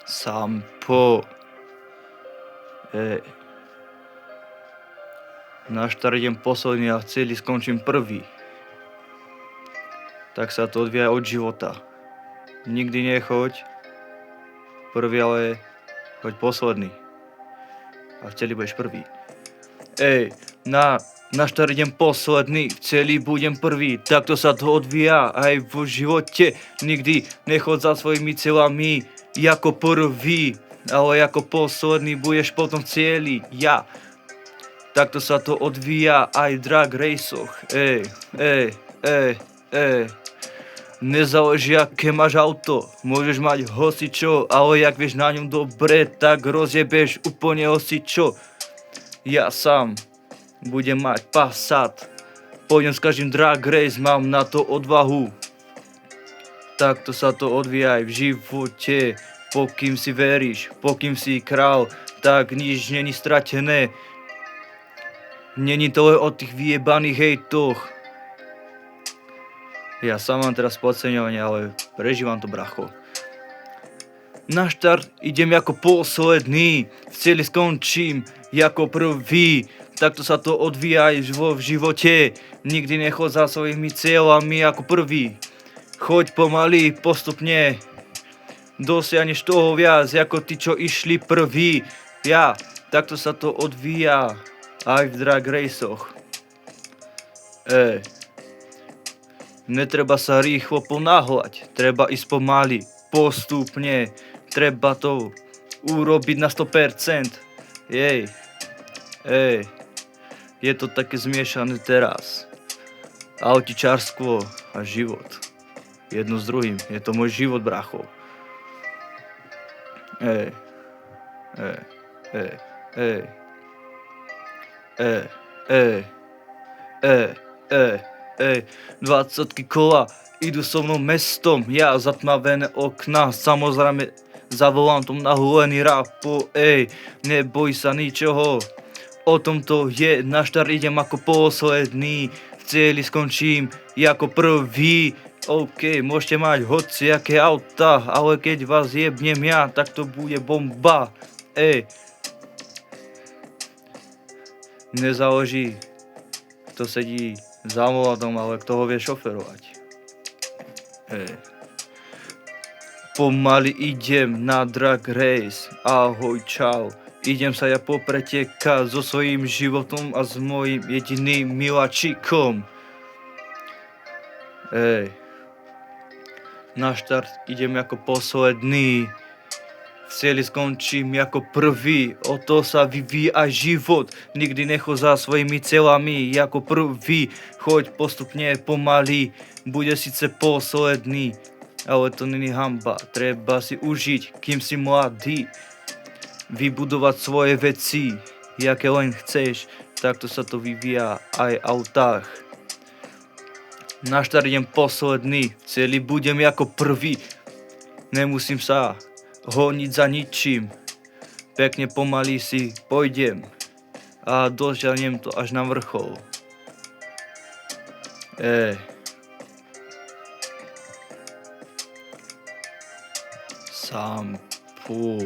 Sampo. Na štart idem posledný a celý skončím prvý. Tak sa to odvíja od života. Nikdy nechoď prvý, ale choď posledný. A v celý budeš prvý. Na štart idem posledný, v celý budem prvý. Takto sa to odvíja aj v živote. Nikdy nechoď za svojimi cieľami ako prvý, ale ako posledný budeš potom v cieli. Takto sa to odvíja aj v drag racoch. Nezáleží, aké máš auto, môžeš mať hocičo, ale jak vieš na ňom dobre, tak rozjebeš úplne hocičo. Ja sám budem mať Passat, pôjdem s každým drag race, mám na to odvahu. Takto sa to odvíja aj v živote, pokým si veríš, pokým si král, tak nič není stratené. Není to len o tých vyjebaných hejtoch. Ja sám mám teraz podceňovanie, ale prežívam to, bracho. Na štart idem ako posledný, v cieli skončím ako prvý. Takto sa to odvíja aj v živote. Nikdy nechoď za svojimi cieľami ako prvý. Choď pomaly, postupne. Dosiahneš toho viac ako tí, čo išli prvý. Takto sa to odvíja aj v drag racoch. Netreba sa rýchlo ponáhľať, treba ísť pomaly, postupne, treba to urobiť na 100%. Je to také zmiešané teraz. Autičárstvo a život. Jedno s druhým, je to môj život, bracho. Dvacatky kola idú so mnou mestom, ja zatmavené okná, samozrejme zavolám tom nahulený rap. Neboj sa ničoho, o tomto je, na štart idem ako posledný, v cieli skončím ako prvý. Môžete mať hociaké auta, ale keď vás jebnem ja, tak to bude bomba. Nezáleží, kto sedí za volantom, ale kto ho vie šoferovať. Pomaly idem na drag race, ahoj čau. Idem sa ja popretekať so svojím životom a s mojím jediným miláčikom. Na štart idem ako posledný, v cieli skončím ako prvý, o to sa vyvíja život. Nikdy nechoď za svojimi cieľami ako prvý, choď postupne pomaly, bude síce posledný, ale to není hanba, treba si užiť, kým si mladý. Vybudovať svoje veci, jaké len chceš, takto sa to vyvíja aj v autách. Na štart idem posledný, v cieli budem ako prvý, nemusím sa honiť za ničím, pekne pomaly si pôjdem a dožiahnem to až na vrchol. Sampo.